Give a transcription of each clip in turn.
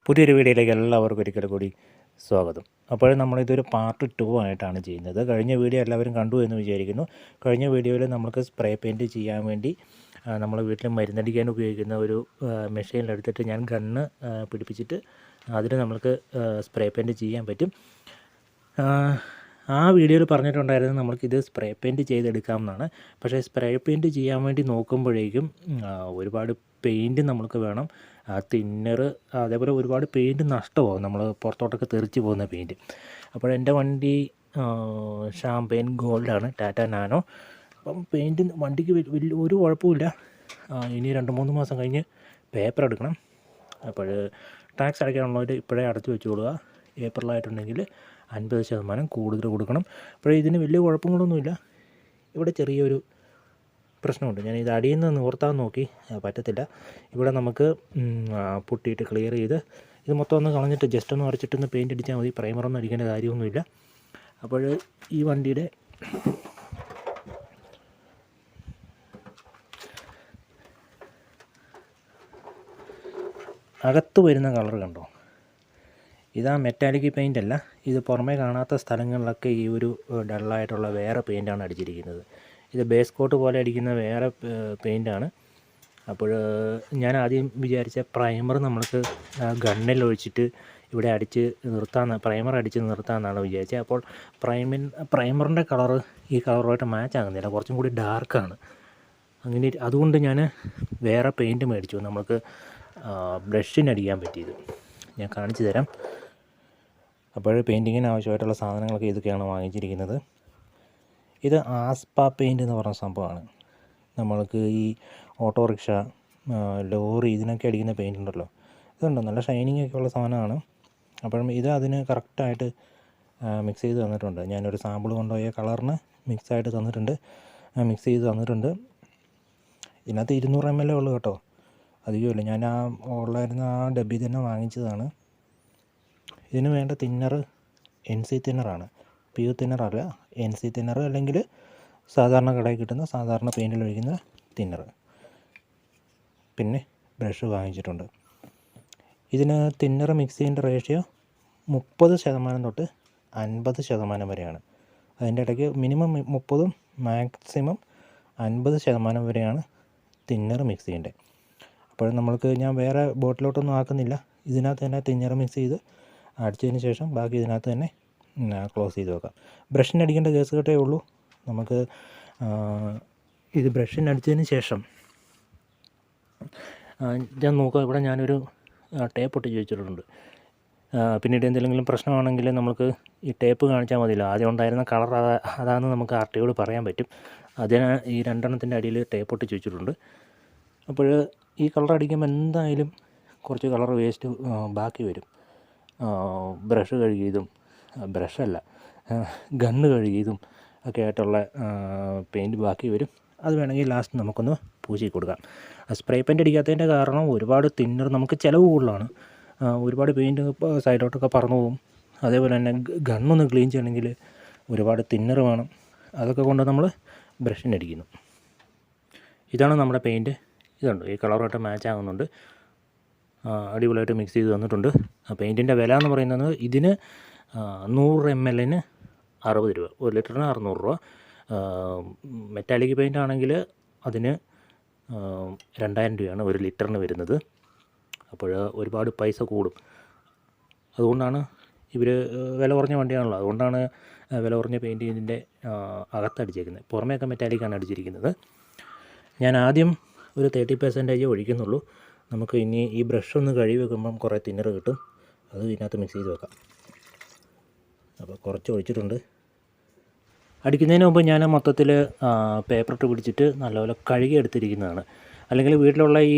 പുതിയൊരു വീഡിയോയിലേക്ക് എല്ലാവർക്കും ഒരിക്കൽ കൂടി സ്വാഗതം. അപ്പോൾ നമ്മളിതൊരു പാർട്ട് 2 ആയിട്ടാണ് ചെയ്യുന്നത്. കഴിഞ്ഞ വീഡിയോ എല്ലാവരും കണ്ടു എന്ന് വിചാരിക്കുന്നു. കഴിഞ്ഞ വീഡിയോയിൽ നമുക്ക് സ്പ്രേ പെയിൻറ്റ് ചെയ്യാൻ വേണ്ടി നമ്മൾ വീട്ടിൽ മരുന്നടിക്കാൻ ഉപയോഗിക്കുന്ന ഒരു മെഷീനിലെടുത്തിട്ട് ഞാൻ ഗണ്ണ് പിടിപ്പിച്ചിട്ട് അതിന് നമുക്ക് സ്പ്രേ പെയിൻറ്റ് ചെയ്യാൻ പറ്റും. ആ വീഡിയോയിൽ പറഞ്ഞിട്ടുണ്ടായിരുന്നു നമുക്കിത് സ്പ്രേ പെയിൻറ്റ് ചെയ്തെടുക്കാമെന്നാണ്. പക്ഷേ സ്പ്രേ പെയിൻറ്റ് ചെയ്യാൻ വേണ്ടി നോക്കുമ്പോഴേക്കും ഒരുപാട് പെയിൻറ്റ് നമുക്ക് വേണം, തിന്നർ, അതേപോലെ ഒരുപാട് പെയിൻറ്റ് നഷ്ടമാകും, നമ്മൾ പുറത്തോട്ടൊക്കെ തെറിച്ച് പോകുന്ന പെയിൻറ്റ്. അപ്പോൾ എൻ്റെ വണ്ടി ഷാംപെയിൻ ഗോൾഡാണ്, ടാറ്റ നാനോ. അപ്പം പെയിൻറ്റ് വണ്ടിക്ക് വലിയ ഒരു കുഴപ്പമില്ല. ഇനി 2-3 മാസം കഴിഞ്ഞ് പേപ്പർ എടുക്കണം. അപ്പോൾ ടാക്സ് അടയ്ക്കാനുള്ളവർ ഇപ്പോഴേ അടച്ചു വെച്ചുകൊള്ളുക. ഏപ്രിലായിട്ടുണ്ടെങ്കിൽ 50% കൂടുതൽ കൊടുക്കണം. അപ്പോൾ ഇതിന് വലിയ കുഴപ്പങ്ങളൊന്നുമില്ല. ഇവിടെ ചെറിയൊരു പ്രശ്നമുണ്ട്. ഞാൻ ഇത് അടിയിൽ നിന്ന് നിവർത്താൻ നോക്കി, പറ്റത്തില്ല. ഇവിടെ നമുക്ക് പൊട്ടിയിട്ട് ക്ലിയർ ചെയ്ത് ഇത് മൊത്തം ഒന്ന് കളഞ്ഞിട്ട് ജസ്റ്റ് ഒന്ന് ഉരച്ചിട്ടൊന്ന് പെയിൻറ്റ് അടിച്ചാൽ മതി. പ്രൈമറൊന്നും അടിക്കേണ്ട കാര്യമൊന്നുമില്ല. അപ്പോൾ ഈ വണ്ടിയുടെ അകത്ത് വരുന്ന കളർ കണ്ടോ? ഇതാ മെറ്റാലിക് പെയിൻ്റ് അല്ല, ഇത് പുറമേ കാണാത്ത സ്ഥലങ്ങളിലൊക്കെ ഈ ഒരു ഡള്ളായിട്ടുള്ള വേറെ പെയിൻ്റാണ് അടിച്ചിരിക്കുന്നത്. ഇത് ബേസ് കോട്ട് പോലെ അടിക്കുന്ന വേറെ പെയിൻ്റാണ്. അപ്പോൾ ഞാൻ ആദ്യം വിചാരിച്ച പ്രൈമർ നമ്മൾക്ക് ഗണ്ണിൽ ഒഴിച്ചിട്ട് ഇവിടെ അടിച്ച് പ്രൈമർ അടിച്ച് നിർത്താമെന്നാണ് വിചാരിച്ചത്. അപ്പോൾ പ്രൈമറിൻ്റെ കളറ് ഈ കളറുമായിട്ട് മാച്ച് ആകുന്നില്ല, കുറച്ചും കൂടി ഡാർക്കാണ്. അതുകൊണ്ട് ഞാൻ വേറെ പെയിൻറ്റ് മേടിച്ചു. നമുക്ക് ബ്രഷിനടിക്കാൻ പറ്റിയത് ഞാൻ കാണിച്ചു തരാം. അപ്പോൾ പെയിൻറ്റിങ്ങിന് ആവശ്യമായിട്ടുള്ള സാധനങ്ങളൊക്കെ ഇതൊക്കെയാണ് വാങ്ങിച്ചിരിക്കുന്നത്. ഇത് ആസ്പ പെയിൻറ്റ് എന്ന് പറഞ്ഞ സംഭവമാണ്. നമ്മൾക്ക് ഈ ഓട്ടോറിക്ഷ, ലോറി, ഇതിനൊക്കെ അടിക്കുന്ന പെയിൻ്റ് ഉണ്ടല്ലോ, ഇതുണ്ടോ, നല്ല ഷൈനിങ് ഒക്കെ ഉള്ള സാധനമാണ്. അപ്പം ഇത് അതിന് കറക്റ്റായിട്ട് മിക്സ് ചെയ്ത് തന്നിട്ടുണ്ട്. ഞാനൊരു സാമ്പിൾ കൊണ്ടുപോയ കളറിന് മിക്സായിട്ട് തന്നിട്ടുണ്ട്, മിക്സ് ചെയ്ത് തന്നിട്ടുണ്ട്. ഇതിനകത്ത് 200 ml ഉള്ളൂ കേട്ടോ, അധികമില്ല. ഞാൻ ഉള്ളായിരുന്ന ഡബ്ബി തന്നെ വാങ്ങിച്ചതാണ്. ഇതിന് വേണ്ട thinner NC തിന്നറാണ്, PU തിന്നറല്ല, NC thinner, അല്ലെങ്കിൽ സാധാരണ കടയിൽ കിട്ടുന്ന സാധാരണ പെയിൻറ്റിൽ ഒഴിക്കുന്ന തിന്നർ. പിന്നെ ബ്രഷ് വാങ്ങിച്ചിട്ടുണ്ട്. ഇതിന് തിന്നർ മിക്സിൻ്റെ റേഷ്യോ 30% തൊട്ട് 50% വരെയാണ്. അതിൻ്റെ ഇടയ്ക്ക് മിനിമം 30-ഉം മാക്സിമം 50% വരെയാണ് തിന്നർ മിക്സ് ചെയ്യേണ്ടത്. അപ്പോൾ ഞാൻ വേറെ ബോട്ടിലോട്ടൊന്നും ആക്കുന്നില്ല. ഇതിനകത്ത് തന്നെ തിന്നർ മിക്സ് ചെയ്ത് അടിച്ചതിന് ശേഷം ബാക്കി ഇതിനകത്ത് തന്നെ ക്ലോസ് ചെയ്ത് വെക്കാം. ബ്രഷിനടിക്കേണ്ട കേസ് കേട്ടേ ഉള്ളൂ. നമുക്ക് ഇത് ബ്രഷിനടിച്ചതിന് ശേഷം ഞാൻ നോക്കാം. ഇവിടെ ഞാനൊരു ടേപ്പ് ഒട്ടിച്ച് വെച്ചിട്ടുണ്ട്. പിന്നീട് എന്തെങ്കിലും പ്രശ്നമാണെങ്കിൽ നമുക്ക് ഈ ടേപ്പ് കാണിച്ചാൽ മതിയല്ലോ. ആദ്യം ഉണ്ടായിരുന്ന കളർ അതാണെന്ന് നമുക്ക് RTOയോട് പറയാൻ പറ്റും. അതിന് ഈ 2 അടിയിൽ ടേപ്പ് ഒട്ടിച്ച് വെച്ചിട്ടുണ്ട്. അപ്പോൾ ഈ കളർ അടിക്കുമ്പോൾ എന്തായാലും കുറച്ച് കളർ വേസ്റ്റ് ബാക്കി വരും. ബ്രഷ് കഴുകിയതും, ബ്രഷല്ല, ഗണ്ണ് കഴുകിയതും ഒക്കെ ആയിട്ടുള്ള പെയിൻറ്റ് ബാക്കി വരും. അത് വേണമെങ്കിൽ ലാസ്റ്റ് നമുക്കൊന്ന് പൂശി കൊടുക്കാം. സ്പ്രേ പെയിൻറ്റ് അടിക്കാത്തതിൻ്റെ കാരണം ഒരുപാട് തിന്നർ നമുക്ക് ചിലവ് കൂടുതലാണ്. ഒരുപാട് പെയിൻറ്റ് സൈഡോട്ടൊക്കെ പറന്നു പോകും. അതേപോലെ തന്നെ ഗണ്ണൊന്ന് ക്ലീൻ ചെയ്യണമെങ്കിൽ ഒരുപാട് തിന്നർ വേണം. അതൊക്കെ കൊണ്ട് നമ്മൾ ബ്രഷിനടിക്കുന്നു. ഇതാണ് നമ്മുടെ പെയിൻറ്റ്. ഇതുണ്ട്, ഈ കളറുമായിട്ട് മാച്ച് ആകുന്നുണ്ട്. അടിപൊളിയായിട്ട് മിക്സ് ചെയ്ത് തന്നിട്ടുണ്ട്. പെയിൻറ്റിൻ്റെ വില എന്ന് പറയുന്നത് ഇതിന് 100 ml-ന് 60 രൂപ, 1 ലിറ്ററിന് 600 രൂപ. മെറ്റാലിക് പെയിൻ്റ് ആണെങ്കിൽ അതിന് 2000 രൂപയാണ് 1 ലിറ്ററിന് വരുന്നത്. അപ്പോൾ ഒരുപാട് പൈസ കൂടും. അതുകൊണ്ടാണ് ഇവർ വില കുറഞ്ഞ വണ്ടിയാണല്ലോ, അതുകൊണ്ടാണ് വില കുറഞ്ഞ പെയിൻറ്റ് ഇതിൻ്റെ അകത്തടിച്ചേക്കുന്നത്. പുറമേയൊക്കെ മെറ്റാലിക്കാണ് അടിച്ചിരിക്കുന്നത്. ഞാൻ ആദ്യം ഒരു 30% ഒഴിക്കുന്നുള്ളൂ. നമുക്ക് ഇനി ഈ ബ്രഷ് ഒന്ന് കഴുകി വെക്കുമ്പം കുറേ തിന്നർ കിട്ടും. അത് ഇതിനകത്ത് മിക്സ് ചെയ്ത് വെക്കാം. അപ്പോൾ കുറച്ച് ഒഴിച്ചിട്ടുണ്ട്. അടിക്കുന്നതിന് മുമ്പ് ഞാൻ മൊത്തത്തിൽ പേപ്പർ ഇട്ട് പിടിച്ചിട്ട് നല്ലപോലെ കഴുകി എടുത്തിരിക്കുന്നതാണ്. അല്ലെങ്കിൽ വീട്ടിലുള്ള ഈ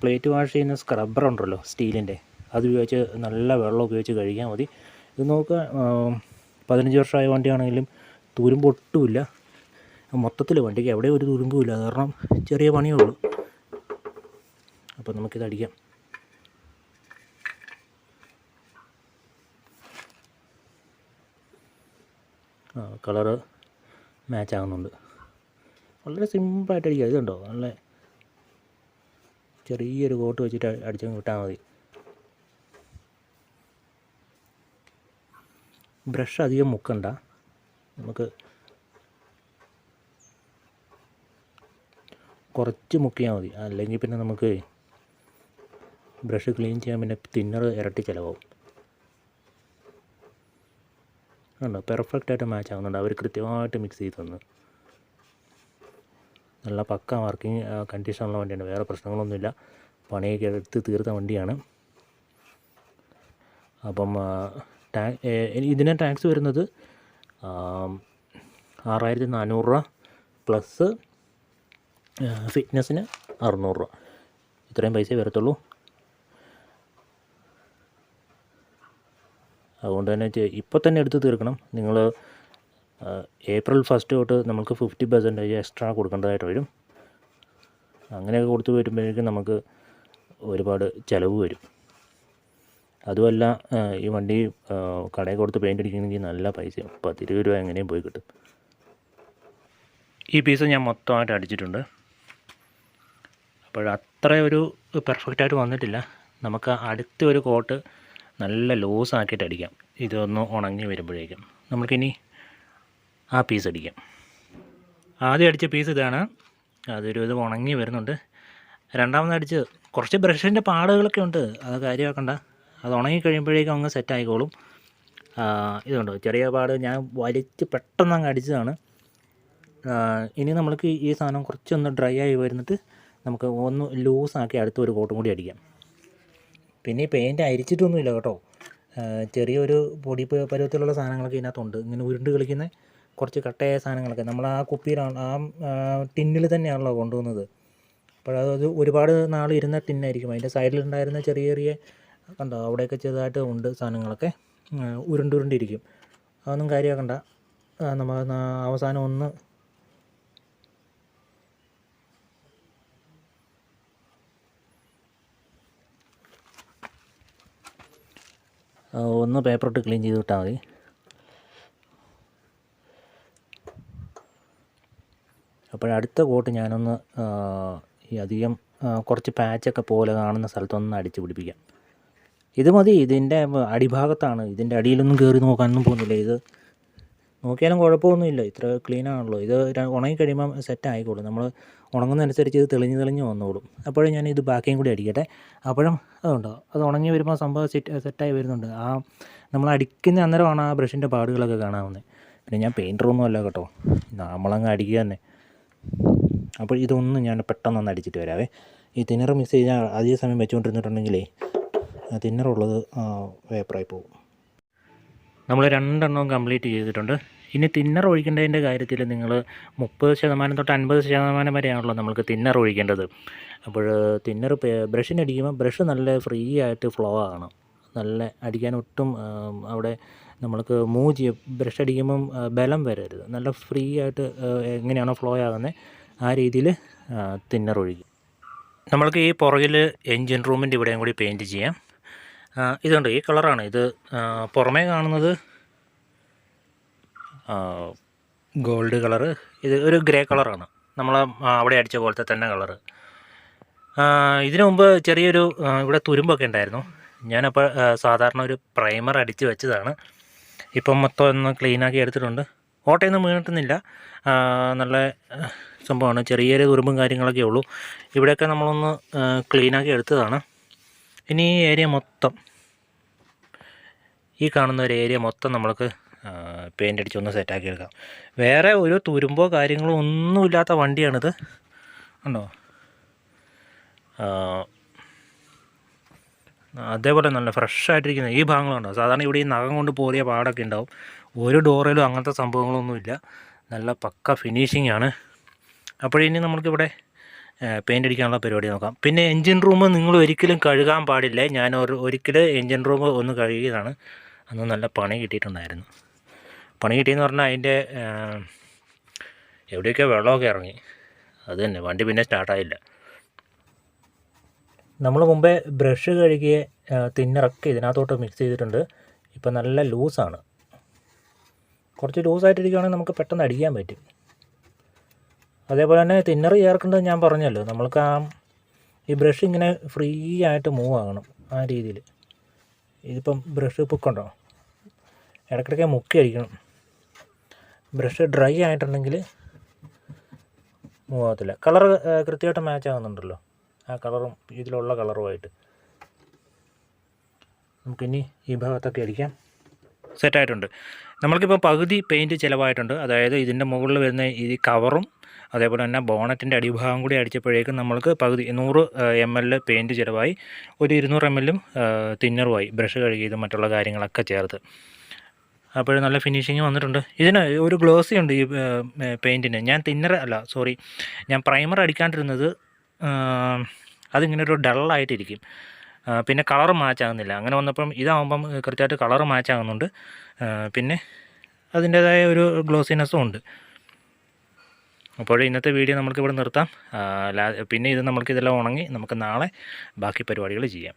പ്ലേറ്റ് വാഷ് ചെയ്യുന്ന സ്ക്രബ്ബർ ഉണ്ടല്ലോ, സ്റ്റീലിൻ്റെ, അത് ഉപയോഗിച്ച് നല്ല വെള്ളം ഉപയോഗിച്ച് കഴുകിയാൽ മതി. ഇത് നോക്കുക, 15 വർഷമായ വണ്ടിയാണെങ്കിലും തുരുമ്പ് ഒട്ടുമില്ല. മൊത്തത്തിൽ വണ്ടിക്ക് എവിടെയും ഒരു തുരുമ്പുമില്ല. കാരണം ചെറിയ പണിയേ ഉള്ളൂ. അപ്പോൾ നമുക്കിത് അടിക്കാം. കളറ് മാച്ച് ആകുന്നുണ്ട്. വളരെ സിമ്പിളായിട്ട് അടിക്കുക. ഇതുണ്ടോ, നല്ല ചെറിയൊരു കോട്ട് വെച്ചിട്ട് അടിച്ചങ്ങ് വിട്ടാൽ മതി. ബ്രഷ് അധികം മുക്കണ്ട, നമുക്ക് കുറച്ച് മുക്കിയാൽ മതി. അല്ലെങ്കിൽ പിന്നെ നമുക്ക് ബ്രഷ് ക്ലീൻ ചെയ്യാൻ പിന്നെ തിന്നർ ഇരട്ടി ചിലവാകും. കണ്ടോ, പെർഫെക്റ്റായിട്ട് മാച്ച് ആകുന്നുണ്ട്. അവർ കൃത്യമായിട്ട് മിക്സ് ചെയ്ത് തന്നു. നല്ല പക്ക വർക്കിംഗ് കണ്ടീഷനുള്ള വണ്ടിയാണ്, വേറെ പ്രശ്നങ്ങളൊന്നുമില്ല. പണിയൊക്കെ എടുത്ത് തീർത്ത വണ്ടിയാണ്. അപ്പം ഇതിന് ടാക്സ് വരുന്നത് 6400 രൂപ പ്ലസ് ഫിറ്റ്നസ്സിന് 600 രൂപ. ഇത്രയും പൈസ വരത്തുള്ളൂ. അതുകൊണ്ട് തന്നെ ഇപ്പോൾ തന്നെ എടുത്ത് തീർക്കണം. നിങ്ങൾ April 1 തൊട്ട് നമുക്ക് 50% എക്സ്ട്രാ കൊടുക്കേണ്ടതായിട്ട് വരും. അങ്ങനെയൊക്കെ കൊടുത്തു വരുമ്പോഴേക്കും നമുക്ക് ഒരുപാട് ചിലവ് വരും. അതുമല്ല, ഈ വണ്ടി കടയിൽ കൊടുത്ത് പെയിൻ്റ് അടിക്കണമെങ്കിൽ നല്ല പൈസയാണ്, 10-20 രൂപ എങ്ങനെയും പോയി കിട്ടും. ഈ പീസ് ഞാൻ മൊത്തമായിട്ട് അടിച്ചിട്ടുണ്ട്. അപ്പോൾ അത്ര ഒരു പെർഫെക്റ്റായിട്ട് വന്നിട്ടില്ല. നമുക്ക് അടുത്ത ഒരു കോട്ട് നല്ല ലൂസ് ആക്കിയിട്ട് അടിക്കാം. ഇതൊന്ന് ഉണങ്ങി വരുമ്പോഴേക്കും നമുക്കിനി ആ പീസ് അടിക്കാം. ആദ്യം അടിച്ച പീസ് ഇതാണ്. ഇത് ഉണങ്ങി വരുന്നുണ്ട്. രണ്ടാമത് അടിച്ച് കുറച്ച് ബ്രഷിൻ്റെ പാടുകളൊക്കെ ഉണ്ട്, അത് കാര്യമാക്കണ്ട. അത് ഉണങ്ങി കഴിയുമ്പോഴേക്കും അങ്ങ് സെറ്റ് ആയിക്കോളും. ഇതുണ്ട് ചെറിയ പാട്, ഞാൻ വലിച്ച് പെട്ടെന്ന് അങ്ങ് അടിച്ചതാണ്. ഇനി നമ്മൾക്ക് ഈ സാധനം കുറച്ചൊന്ന് ഡ്രൈ ആയി വരുന്നിട്ട് നമുക്ക് ഒന്ന് ലൂസാക്കി അടുത്തൊരു കോട്ടും കൂടി അടിക്കാം. പിന്നെ ഈ പെയിൻറ്റ് അരിച്ചിട്ടൊന്നുമില്ല കേട്ടോ, ചെറിയൊരു പൊടി പരുവത്തിലുള്ള സാധനങ്ങളൊക്കെ ഇതിനകത്തുണ്ട്. ഇങ്ങനെ ഉരുണ്ട് കളിക്കുന്ന കുറച്ച് കട്ടയായ സാധനങ്ങളൊക്കെ നമ്മൾ ആ കുപ്പിയിലാണ്, ആ ടിന്നിൽ തന്നെയാണല്ലോ കൊണ്ടുവന്നത്. അപ്പോഴത് ഒരുപാട് നാൾ ഇരുന്ന ടിന്നായിരിക്കും. അതിൻ്റെ സൈഡിലുണ്ടായിരുന്ന ചെറിയ ചെറിയ കണ്ടോ, അവിടെയൊക്കെ ചെറുതായിട്ട് ഉണ്ട് സാധനങ്ങളൊക്കെ ഉരുണ്ടിരിക്കും. അതൊന്നും കാര്യമാക്കണ്ട. നമ്മൾ അവസാനം ഒന്ന് പേപ്പറിട്ട് ക്ലീൻ ചെയ്ത് വിട്ടാൽ മതി. അപ്പോഴടുത്ത കോട്ട് ഞാനൊന്ന് ഈ അധികം കുറച്ച് പാച്ചൊക്കെ പോലെ കാണുന്ന സ്ഥലത്തൊന്ന് അടിച്ച് പിടിപ്പിക്കാം. ഇത് മതി. ഇതിൻ്റെ അടിഭാഗത്താണ്, ഇതിൻ്റെ അടിയിലൊന്നും കയറി നോക്കാനൊന്നും പോകുന്നില്ല. ഇത് നോക്കിയാലും കുഴപ്പമൊന്നുമില്ല, ഇത്ര ക്ലീനാണല്ലോ. ഇത് ഉണങ്ങി കഴിയുമ്പം സെറ്റ് ആയിക്കോളും. നമ്മൾ ഉണങ്ങുന്നതനുസരിച്ച് ഇത് തെളിഞ്ഞ് വന്നോളും. അപ്പോഴും ഞാൻ ഇത് ബാക്കിയും കൂടി അടിക്കട്ടെ. അപ്പോഴും അതുണ്ടോ, അത് ഉണങ്ങി വരുമ്പോൾ സംഭവം സെറ്റായി വരുന്നുണ്ട്. നമ്മൾ അടിക്കുന്ന അന്നേരമാണ് ആ ബ്രഷിൻ്റെ പാടുകളൊക്കെ കാണാവുന്നത്. പിന്നെ ഞാൻ പെയിൻറ്ററൊന്നും അല്ല കേട്ടോ, നമ്മളങ്ങ് അടിക്കുക തന്നെ. അപ്പോൾ ഇതൊന്നും ഞാൻ പെട്ടെന്നൊന്ന് അടിച്ചിട്ട് വരാവേ. ഈ തിന്നർ മിക്സ് ചെയ്താൽ അധിക സമയം വെച്ചുകൊണ്ടിരുന്നിട്ടുണ്ടെങ്കിലേ തിന്നറുള്ളത് വേപ്പറായി പോകും. നമ്മൾ 2 എണ്ണവും കംപ്ലീറ്റ് ചെയ്തിട്ടുണ്ട്. ഇനി തിന്നർ ഒഴിക്കേണ്ടതിൻ്റെ കാര്യത്തിൽ നിങ്ങൾ 30% തൊട്ട് 50% വരെയാണല്ലോ നമ്മൾക്ക് തിന്നർ ഒഴിക്കേണ്ടത്. അപ്പോൾ തിന്നർ ബ്രഷിനടിക്കുമ്പോൾ ബ്രഷ് നല്ല ഫ്രീ ആയിട്ട് ഫ്ലോ ആകണം. നല്ല അടിക്കാൻ ഒട്ടും അവിടെ നമ്മൾക്ക് മൂവ് ചെയ്യും. ബ്രഷ് അടിക്കുമ്പം ബലം വരരുത്. നല്ല ഫ്രീ ആയിട്ട് എങ്ങനെയാണോ ഫ്ലോ ആകുന്നത് ആ രീതിയിൽ തിന്നർ ഒഴിക്കും. നമ്മൾക്ക് ഈ പുറകിൽ എൻജിൻ റൂമിൻ്റെ ഇവിടെയും കൂടി പെയിൻറ്റ് ചെയ്യാം. ഇതുണ്ട്, ഈ കളറാണ് ഇത്. പുറമേ കാണുന്നത് ഗോൾഡ് കളറ്, ഇത് ഒരു ഗ്രേ കളറാണ്. നമ്മൾ അവിടെ അടിച്ച പോലത്തെ തന്നെ കളറ്. ഇതിനു മുമ്പ് ചെറിയൊരു ഇവിടെ തുരുമ്പൊക്കെ ഉണ്ടായിരുന്നു. ഞാനപ്പോൾ സാധാരണ ഒരു പ്രൈമർ അടിച്ച് വെച്ചതാണ്. ഇപ്പം മൊത്തം ഒന്ന് ക്ലീനാക്കി എടുത്തിട്ടുണ്ട്. ഓട്ടയൊന്നും വീണിട്ടുന്നില്ല, നല്ല സംഭവമാണ്. ചെറിയ തുരുമ്പും കാര്യങ്ങളൊക്കെ ഉള്ളൂ. ഇവിടെയൊക്കെ നമ്മളൊന്ന് ക്ലീനാക്കി എടുത്തതാണ്. ഇനി ഈ ഏരിയ മൊത്തം, ഈ കാണുന്ന ഒരു ഏരിയ മൊത്തം നമ്മൾക്ക് പെയിൻ്റ് അടിച്ചൊന്ന് സെറ്റാക്കി എടുക്കാം. വേറെ ഒരു തുരുമ്പോ കാര്യങ്ങളോ ഒന്നുമില്ലാത്ത വണ്ടിയാണിത്. ഉണ്ടോ, അതേപോലെ നല്ല ഫ്രഷായിട്ടിരിക്കുന്ന ഈ ഭാഗങ്ങളുണ്ടോ. സാധാരണ ഇവിടെ ഈ നഖം കൊണ്ട് പോറിയ പാടൊക്കെ ഉണ്ടാവും. ഒരു ഡോറിലും അങ്ങനത്തെ സംഭവങ്ങളൊന്നുമില്ല. നല്ല പക്ക ഫിനിഷിംഗ് ആണ്. അപ്പോഴിനി നമുക്കിവിടെ പെയിൻ്റ് അടിക്കാനുള്ള പരിപാടി നോക്കാം. പിന്നെ എൻജിൻ റൂം നിങ്ങൾ ഒരിക്കലും കഴുകാൻ പാടില്ല. ഞാൻ ഒരിക്കൽ എൻജിൻ റൂം ഒന്ന് കഴുകിയതാണ്. അന്ന് നല്ല പണി കിട്ടിയിട്ടുണ്ടായിരുന്നു. പണി കിട്ടിയെന്ന് പറഞ്ഞാൽ അതിൻ്റെ എവിടെയൊക്കെ വെള്ളമൊക്കെ ഇറങ്ങി. അത് തന്നെ, വണ്ടി പിന്നെ സ്റ്റാർട്ടായില്ല. നമ്മൾ മുമ്പേ ബ്രഷ് കഴുകിയ തിന്നറൊക്കെ ഇതിനകത്തോട്ട് മിക്സ് ചെയ്തിട്ടുണ്ട്. ഇപ്പം നല്ല ലൂസാണ്. കുറച്ച് ലൂസായിട്ടിരിക്കുകയാണെങ്കിൽ നമുക്ക് പെട്ടെന്ന് അടിക്കാൻ പറ്റും. അതേപോലെ തന്നെ തിന്നർ ചേർക്കേണ്ടത് ഞാൻ പറഞ്ഞല്ലോ, നമ്മൾക്ക് ഈ ബ്രഷ് ഇങ്ങനെ ഫ്രീ ആയിട്ട് മൂവ് ആകണം ആ രീതിയിൽ. ഇതിപ്പം ബ്രഷ് പൊക്കണ്ടോ, ഇടയ്ക്കിടയ്ക്ക് മുക്കി അടിക്കണം. ബ്രഷ് ഡ്രൈ ആയിട്ടുണ്ടെങ്കിൽ മൂവ് ആകത്തില്ല. കളർ കൃത്യമായിട്ട് മാച്ച് ആകുന്നുണ്ടല്ലോ, ആ കളറും ഇതിലുള്ള കളറുമായിട്ട്. നമുക്കിനി ഈ ഭാഗത്തൊക്കെ അടിക്കാം. സെറ്റായിട്ടുണ്ട്. നമ്മൾക്കിപ്പോൾ പകുതി പെയിൻറ്റ് ചിലവായിട്ടുണ്ട്. അതായത് ഇതിൻ്റെ മുകളിൽ വരുന്ന ഈ കവറും അതേപോലെ തന്നെ ബോണറ്റിൻ്റെ അടിഭാഗം കൂടി അടിച്ചപ്പോഴേക്കും നമ്മൾക്ക് പകുതി 100 ml പെയിൻറ്റ് ചിലവായി. ഒരു 200 ml തിന്നറുമായി, ബ്രഷ് കഴുകിയതും മറ്റുള്ള കാര്യങ്ങളൊക്കെ ചേർത്ത്. അപ്പോൾ നല്ല ഫിനിഷിങ് വന്നിട്ടുണ്ട്. ഇതിന് ഒരു ഗ്ലോസി ഉണ്ട് ഈ പെയിൻറ്റിന്. ഞാൻ ഞാൻ പ്രൈമർ അടിക്കാണ്ടിരുന്നത് അതിങ്ങനെ ഒരു ഡള്ളായിട്ടിരിക്കും, പിന്നെ കളർ മാച്ച് ആകുന്നില്ല. അങ്ങനെ വന്നപ്പം ഇതാകുമ്പം കൃത്യമായിട്ട് കളർ മാച്ച് ആകുന്നുണ്ട്, പിന്നെ അതിൻ്റേതായ ഒരു ഗ്ലോസിനെസ്സും ഉണ്ട്. അപ്പോൾ ഇന്നത്തെ വീഡിയോ നമുക്കിവിടെ നിർത്താം. പിന്നെ ഇത് നമുക്കിതെല്ലാം ഉണങ്ങി നമുക്ക് നാളെ ബാക്കി പരിപാടികൾ ചെയ്യാം.